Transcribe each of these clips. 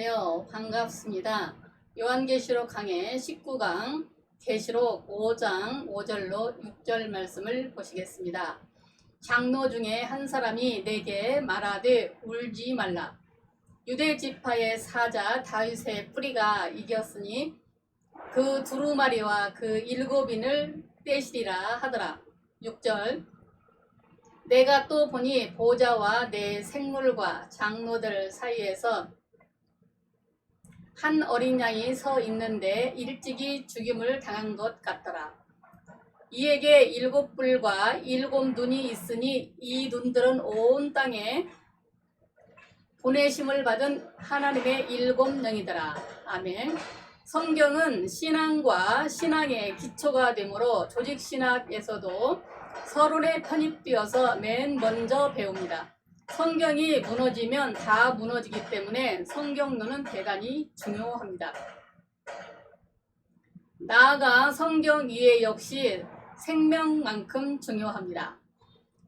안녕하세요. 반갑습니다. 요한계시록 강의 19강 계시록 5장 5절로 6절 말씀을 보시겠습니다. 장로 중에 한 사람이 내게 말하되 울지 말라. 유대 지파의 사자 다윗의 뿌리가 이겼으니 그 두루마리와 그 일곱인을 떼시리라 하더라. 6절 내가 또 보니 보좌와 내 생물과 장로들 사이에서 한 어린 양이 서 있는데 일찍이 죽임을 당한 것 같더라. 이에게 일곱 뿔과 일곱 눈이 있으니 이 눈들은 온 땅에 보내심을 받은 하나님의 일곱 영이더라. 아멘. 성경은 신앙과 신앙의 기초가 되므로 조직신학에서도 서론에 편입되어서 맨 먼저 배웁니다. 성경이 무너지면 다 무너지기 때문에 성경론은 대단히 중요합니다. 나아가 성경 이해 역시 생명만큼 중요합니다.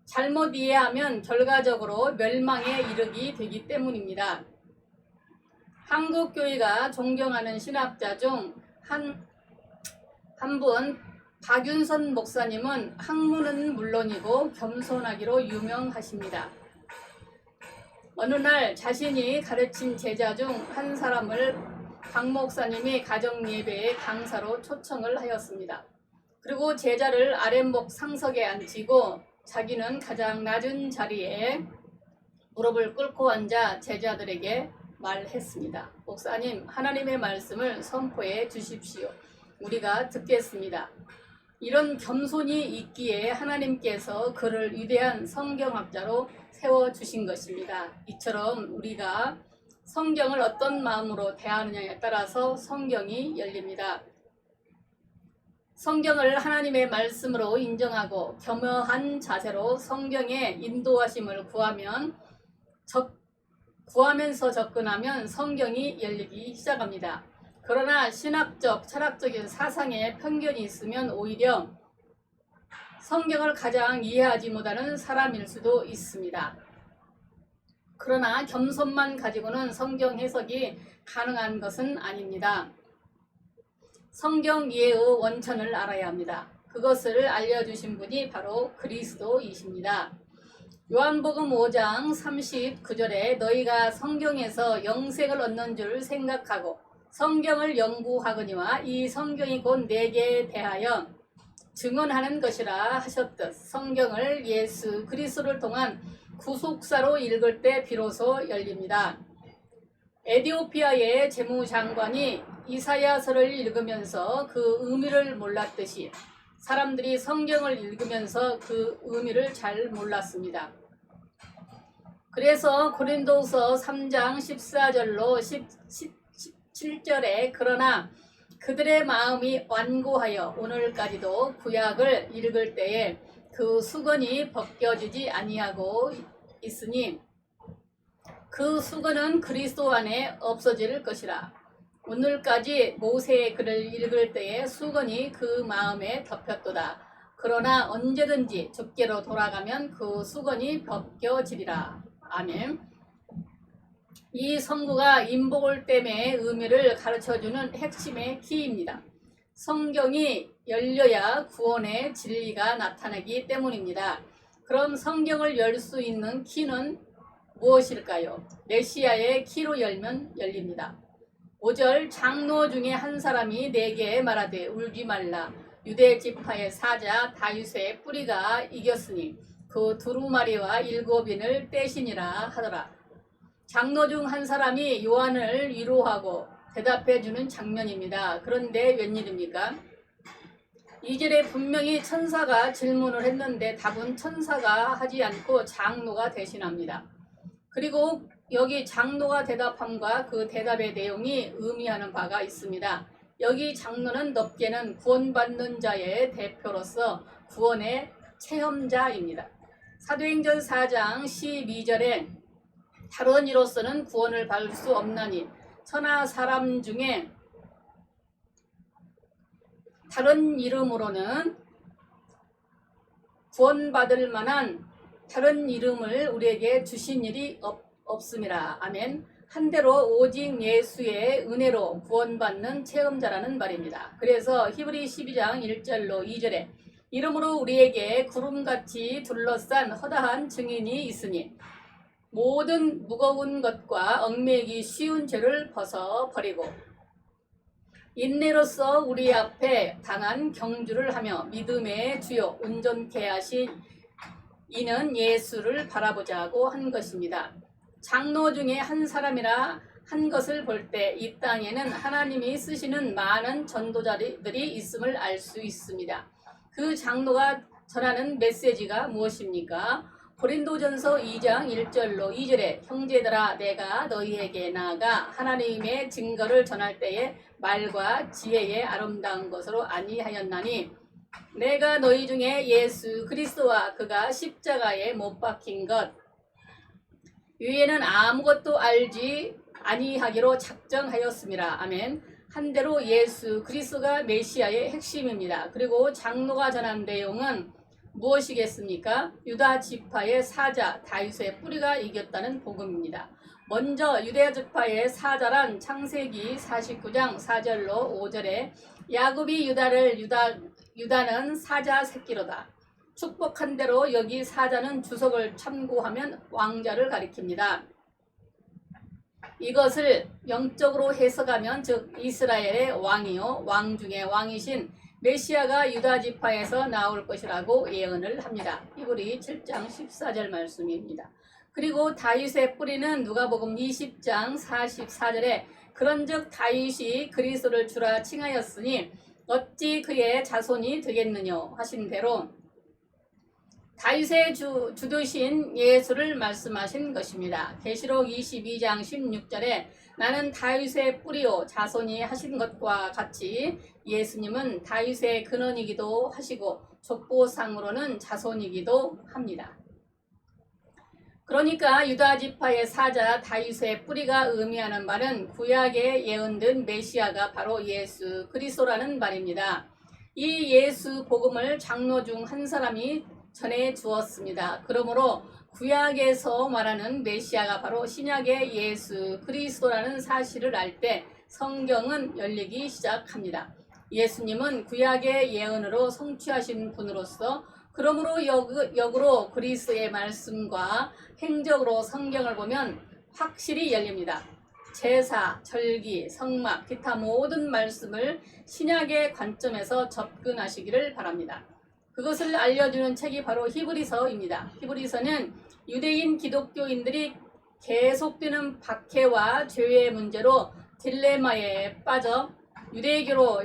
잘못 이해하면 결과적으로 멸망에 이르게 되기 때문입니다. 한국교회가 존경하는 신학자 중 한 분 박윤선 목사님은 학문은 물론이고 겸손하기로 유명하십니다. 어느 날 자신이 가르친 제자 중 한 사람을 박 목사님이 가정예배의 강사로 초청을 하였습니다. 그리고 제자를 아랫목 상석에 앉히고 자기는 가장 낮은 자리에 무릎을 꿇고 앉아 제자들에게 말했습니다. 목사님, 하나님의 말씀을 선포해 주십시오. 우리가 듣겠습니다. 이런 겸손이 있기에 하나님께서 그를 위대한 성경학자로 세워주신 것입니다. 이처럼 우리가 성경을 어떤 마음으로 대하느냐에 따라서 성경이 열립니다. 성경을 하나님의 말씀으로 인정하고 겸허한 자세로 성경의 인도하심을 구하면서 접근하면 성경이 열리기 시작합니다. 그러나 신학적, 철학적인 사상에 편견이 있으면 오히려 성경을 가장 이해하지 못하는 사람일 수도 있습니다. 그러나 겸손만 가지고는 성경 해석이 가능한 것은 아닙니다. 성경 이해의 원천을 알아야 합니다. 그것을 알려주신 분이 바로 그리스도이십니다. 요한복음 5장 39절에 너희가 성경에서 영생을 얻는 줄 생각하고 성경을 연구하거니와 이 성경이 곧 내게 대하여 증언하는 것이라 하셨듯 성경을 예수 그리스도를 통한 구속사로 읽을 때 비로소 열립니다. 에티오피아의 재무장관이 이사야서를 읽으면서 그 의미를 몰랐듯이 사람들이 성경을 읽으면서 그 의미를 잘 몰랐습니다. 그래서 고린도서 3장 14절로 17절에 그러나 그들의 마음이 완고하여 오늘까지도 구약을 읽을 때에 그 수건이 벗겨지지 아니하고 있으니 그 수건은 그리스도 안에 없어질 것이라. 오늘까지 모세의 글을 읽을 때에 수건이 그 마음에 덮였도다. 그러나 언제든지 주께로 돌아가면 그 수건이 벗겨지리라. 아멘. 이 성구가 인복을땜의 의미를 가르쳐주는 핵심의 키입니다. 성경이 열려야 구원의 진리가 나타나기 때문입니다. 그럼 성경을 열 수 있는 키는 무엇일까요? 메시아의 키로 열면 열립니다. 5절 장로 중에 한 사람이 내게 말하되 울지 말라. 유대 지파의 사자 다윗의 뿌리가 이겼으니 그 두루마리와 일곱인을 떼시니라 하더라. 장로 중 한 사람이 요한을 위로하고 대답해 주는 장면입니다. 그런데 웬일입니까? 2절에 분명히 천사가 질문을 했는데 답은 천사가 하지 않고 장로가 대신합니다. 그리고 여기 장로가 대답함과 그 대답의 내용이 의미하는 바가 있습니다. 여기 장로는 넓게는 구원받는 자의 대표로서 구원의 체험자입니다. 사도행전 4장 12절에 다른 이로서는 구원을 받을 수 없나니 천하 사람 중에 다른 이름으로는 구원받을 만한 다른 이름을 우리에게 주신 일이 없습니다. 아멘. 한대로 오직 예수의 은혜로 구원받는 체험자라는 말입니다. 그래서 히브리 12장 1절로 2절에 이러므로 우리에게 구름같이 둘러싼 허다한 증인이 있으니 모든 무거운 것과 얽매이기 쉬운 죄를 벗어버리고 인내로서 우리 앞에 당한 경주를 하며 믿음의 주요 온전케 하신 이는 예수를 바라보자고 한 것입니다. 장로 중에 한 사람이라 한 것을 볼 때 이 땅에는 하나님이 쓰시는 많은 전도자들이 있음을 알 수 있습니다. 그 장로가 전하는 메시지가 무엇입니까? 고린도전서 2장 1절로 2절에 형제들아 내가 너희에게 나아가 하나님의 증거를 전할 때에 말과 지혜의 아름다운 것으로 아니하였나니 내가 너희 중에 예수 그리스도와 그가 십자가에 못 박힌 것 위에는 아무것도 알지 아니하기로 작정하였습니다. 아멘. 한대로 예수 그리스도가 메시아의 핵심입니다. 그리고 장로가 전한 내용은 무엇이겠습니까? 유다 지파의 사자 다윗의 뿌리가 이겼다는 복음입니다. 먼저 유대 지파의 사자란 창세기 49장 4절로 5절에 야곱이 유다는 사자 새끼로다. 축복한 대로 여기 사자는 주석을 참고하면 왕자를 가리킵니다. 이것을 영적으로 해석하면 즉 이스라엘의 왕이요 왕 중의 왕이신 메시아가 유다 지파에서 나올 것이라고 예언을 합니다. 히브리 7장 14절 말씀입니다. 그리고 다윗의 뿌리는 누가복음 20장 44절에 그런즉 다윗이 그리스도를 주라 칭하였으니 어찌 그의 자손이 되겠느냐 하신 대로 다윗의 주되신 예수를 말씀하신 것입니다. 계시록 22장 16절에 나는 다윗의 뿌리요 자손이 하신 것과 같이 예수님은 다윗의 근원이기도 하시고 족보상으로는 자손이기도 합니다. 그러니까 유다 지파의 사자 다윗의 뿌리가 의미하는 말은 구약에 예언된 메시아가 바로 예수 그리스도라는 말입니다. 이 예수 복음을 장로 중 한 사람이 전해 주었습니다. 그러므로 구약에서 말하는 메시아가 바로 신약의 예수 그리스도라는 사실을 알 때 성경은 열리기 시작합니다. 예수님은 구약의 예언으로 성취하신 분으로서 그러므로 역으로 그리스도의 말씀과 행적으로 성경을 보면 확실히 열립니다. 제사, 절기, 성막, 기타 모든 말씀을 신약의 관점에서 접근하시기를 바랍니다. 그것을 알려주는 책이 바로 히브리서입니다. 히브리서는 유대인 기독교인들이 계속되는 박해와 죄의 문제로 딜레마에 빠져 유대교로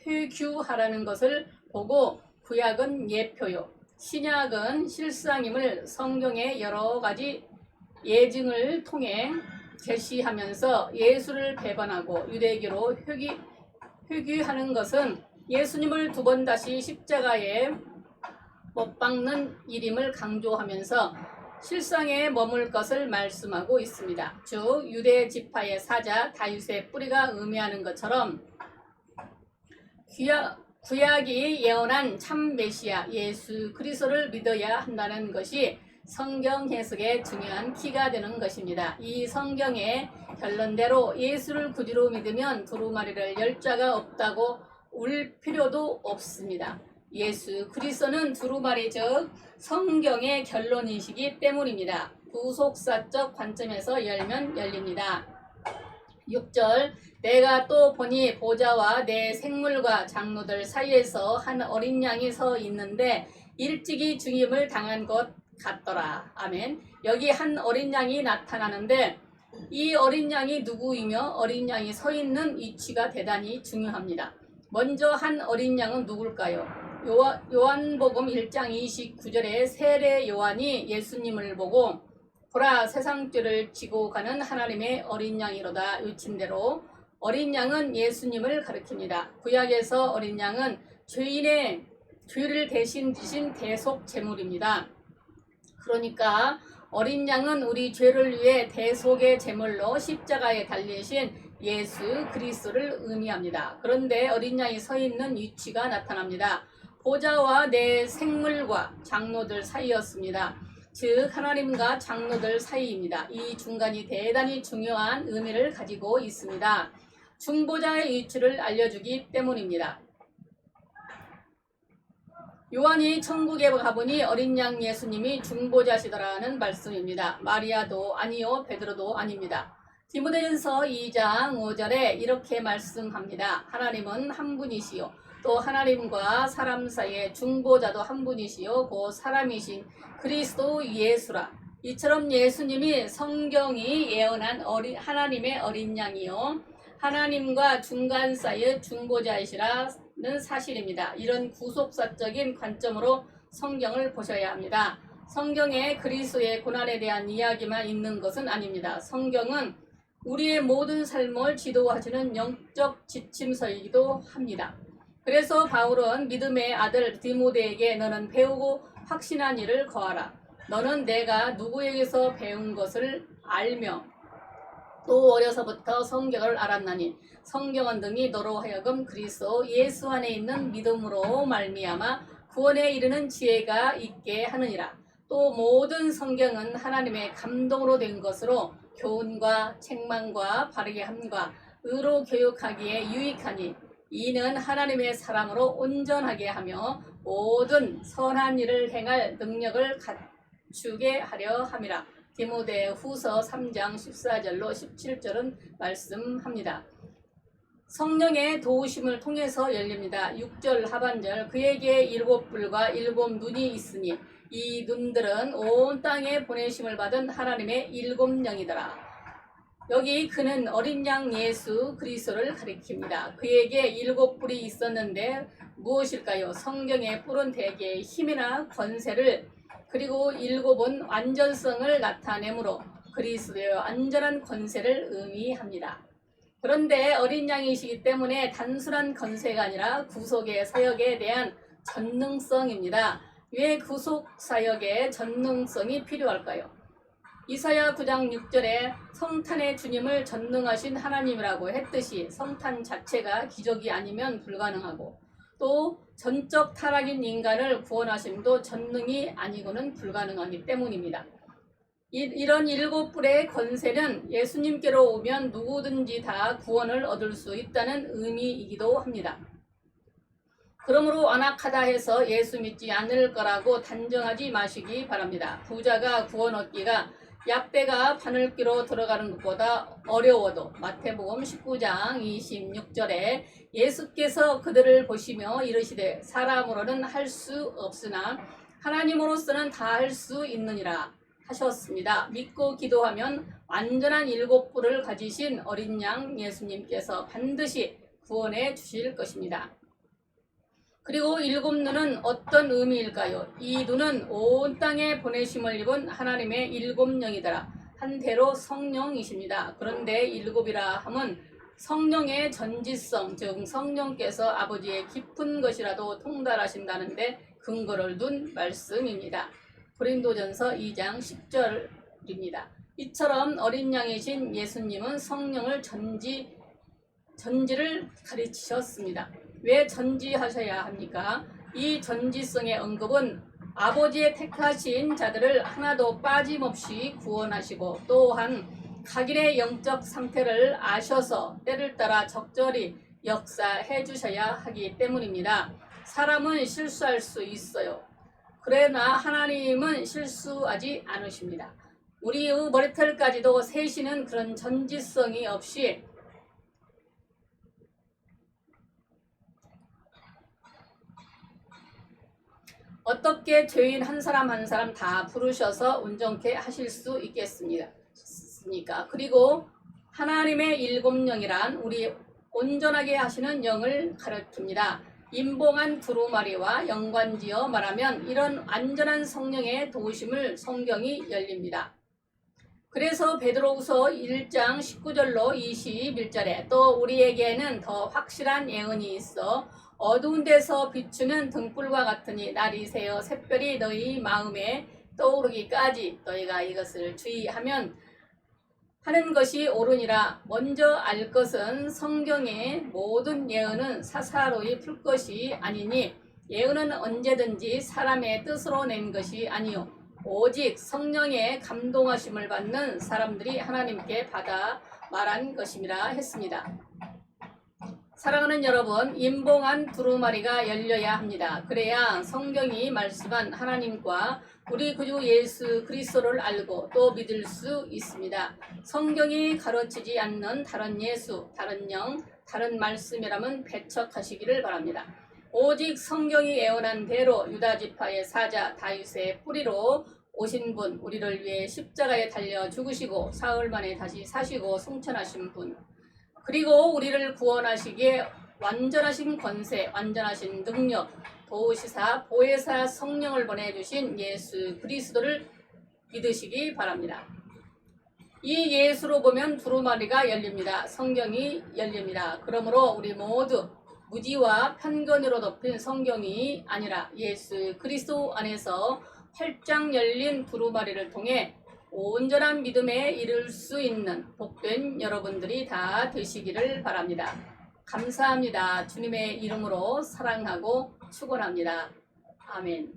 회귀하라는 것을 보고 구약은 예표요, 신약은 실상임을 성경의 여러 가지 예증을 통해 제시하면서 예수를 배반하고 유대교로 회귀하는 것은 예수님을 두 번 다시 십자가에 못 박는 일임을 강조하면서 실상에 머물 것을 말씀하고 있습니다. 즉 유대 지파의 사자 다윗의 뿌리가 의미하는 것처럼 구약이 예언한 참 메시아 예수 그리스도를 믿어야 한다는 것이 성경 해석의 중요한 키가 되는 것입니다. 이 성경의 결론대로 예수를 구주로 믿으면 두루마리를 열 자가 없다고 울 필요도 없습니다. 예수 그리스도는 두루마리 즉 성경의 결론이시기 때문입니다. 구속사적 관점에서 열면 열립니다. 6절 내가 또 보니 보좌와 내 생물과 장로들 사이에서 한 어린 양이 서 있는데 일찍이 죽임을 당한 것 같더라. 아멘. 여기 한 어린 양이 나타나는데 이 어린 양이 누구이며 어린 양이 서 있는 위치가 대단히 중요합니다. 먼저 한 어린 양은 누굴까요? 요한복음 1장 29절에 세례 요한이 예수님을 보고 보라 세상 죄를 지고 가는 하나님의 어린 양이로다 외친 대로 어린 양은 예수님을 가리킵니다. 구약에서 어린 양은 죄인의 죄를 대신 지신 대속 제물입니다. 그러니까 어린 양은 우리 죄를 위해 대속의 제물로 십자가에 달리신 예수 그리스도를 의미합니다. 그런데 어린 양이 서 있는 위치가 나타납니다. 보좌와 내 생물과 장로들 사이였습니다. 즉 하나님과 장로들 사이입니다. 이 중간이 대단히 중요한 의미를 가지고 있습니다. 중보자의 위치를 알려주기 때문입니다. 요한이 천국에 가보니 어린 양 예수님이 중보자시더라는 말씀입니다. 마리아도 아니요 베드로도 아닙니다. 디모데전서 2장 5절에 이렇게 말씀합니다. 하나님은 한 분이시요 또 하나님과 사람 사이의 중보자도 한 분이시요 곧 사람이신 그리스도 예수라. 이처럼 예수님이 성경이 예언한 하나님의 어린 양이요 하나님과 중간 사이의 중보자이시라는 사실입니다. 이런 구속사적인 관점으로 성경을 보셔야 합니다. 성경에 그리스도의 고난에 대한 이야기만 있는 것은 아닙니다. 성경은 우리의 모든 삶을 지도하시는 영적 지침서이기도 합니다. 그래서 바울은 믿음의 아들 디모데에게 너는 배우고 확신한 일을 거하라. 너는 내가 누구에게서 배운 것을 알며 또 어려서부터 성경을 알았나니 성경은 등이 너로 하여금 그리스도 예수 안에 있는 믿음으로 말미암아 구원에 이르는 지혜가 있게 하느니라. 또 모든 성경은 하나님의 감동으로 된 것으로 교훈과 책망과 바르게 함과 의로 교육하기에 유익하니 이는 하나님의 사람으로 온전하게 하며 모든 선한 일을 행할 능력을 갖추게 하려 함이라. 디모데 후서 3장 14절로 17절은 말씀합니다. 성령의 도우심을 통해서 열립니다. 6절 하반절 그에게 7뿔과 7눈이 있으니 이 눈들은 온 땅에 보내심을 받은 하나님의 7영이더라. 여기 그는 어린 양 예수 그리스도를 가리킵니다. 그에게 7뿔이 있었는데 무엇일까요? 성경의 뿔은 대개 힘이나 권세를 그리고 7은 완전성을 나타내므로 그리스도의 완전한 권세를 의미합니다. 그런데 어린 양이시기 때문에 단순한 권세가 아니라 구속의 사역에 대한 전능성입니다. 왜 구속 사역에 전능성이 필요할까요? 이사야 9장 6절에 성탄의 주님을 전능하신 하나님이라고 했듯이 성탄 자체가 기적이 아니면 불가능하고 또 전적 타락인 인간을 구원하심도 전능이 아니고는 불가능하기 때문입니다. 이런 7뿔의 권세는 예수님께로 오면 누구든지 다 구원을 얻을 수 있다는 의미이기도 합니다. 그러므로 완악하다 해서 예수 믿지 않을 거라고 단정하지 마시기 바랍니다. 부자가 구원 얻기가 약대가 바늘귀로 들어가는 것보다 어려워도 마태복음 19장 26절에 예수께서 그들을 보시며 이르시되 사람으로는 할 수 없으나 하나님으로서는 다 할 수 있느니라 하셨습니다. 믿고 기도하면 완전한 7뿔을 가지신 어린 양 예수님께서 반드시 구원해 주실 것입니다. 그리고 7눈은 어떤 의미일까요? 이 눈은 온 땅에 보내심을 입은 하나님의 7영이더라. 한대로 성령이십니다. 그런데 7이라 함은 성령의 전지성, 즉 성령께서 아버지의 깊은 것이라도 통달하신다는데 근거를 둔 말씀입니다. 고린도전서 2장 10절입니다. 이처럼 어린 양이신 예수님은 성령을 전지를 가르치셨습니다. 왜 전지하셔야 합니까? 이 전지성의 언급은 아버지의 택하신 자들을 하나도 빠짐없이 구원하시고 또한 각인의 영적 상태를 아셔서 때를 따라 적절히 역사해 주셔야 하기 때문입니다. 사람은 실수할 수 있어요. 그러나 하나님은 실수하지 않으십니다. 우리의 머리털까지도 세시는 그런 전지성이 없이 어떻게 죄인 한 사람 한 사람 다 부르셔서 온전케 하실 수 있겠습니까? 그리고 하나님의 7영이란 우리 온전하게 하시는 영을 가르칩니다. 임봉한 두루마리와 연관지어 말하면 이런 안전한 성령의 도우심을 성경이 열립니다. 그래서 베드로후서 1장 19절로 21절에 또 우리에게는 더 확실한 예언이 있어 어두운 데서 비추는 등불과 같으니 날이 새어 샛별이 너희 마음에 떠오르기까지 너희가 이것을 주의하면 하는 것이 옳으니라. 먼저 알 것은 성경의 모든 예언은 사사로이 풀 것이 아니니 예언은 언제든지 사람의 뜻으로 낸 것이 아니요 오직 성령의 감동하심을 받는 사람들이 하나님께 받아 말한 것임이라 했습니다. 사랑하는 여러분, 임봉한 두루마리가 열려야 합니다. 그래야 성경이 말씀한 하나님과 우리 구주 예수 그리스도를 알고 또 믿을 수 있습니다. 성경이 가르치지 않는 다른 예수, 다른 영, 다른 말씀이라면 배척하시기를 바랍니다. 오직 성경이 예언한 대로 유다지파의 사자 다윗의 뿌리로 오신 분, 우리를 위해 십자가에 달려 죽으시고 사흘 만에 다시 사시고 승천하신 분, 그리고 우리를 구원하시기에 완전하신 권세, 완전하신 능력, 도우시사, 보혜사 성령을 보내주신 예수 그리스도를 믿으시기 바랍니다. 이 예수로 보면 두루마리가 열립니다. 성경이 열립니다. 그러므로 우리 모두 무지와 편견으로 덮인 성경이 아니라 예수 그리스도 안에서 활짝 열린 두루마리를 통해 온전한 믿음에 이를 수 있는 복된 여러분들이 다 되시기를 바랍니다. 감사합니다. 주님의 이름으로 사랑하고 축원합니다. 아멘.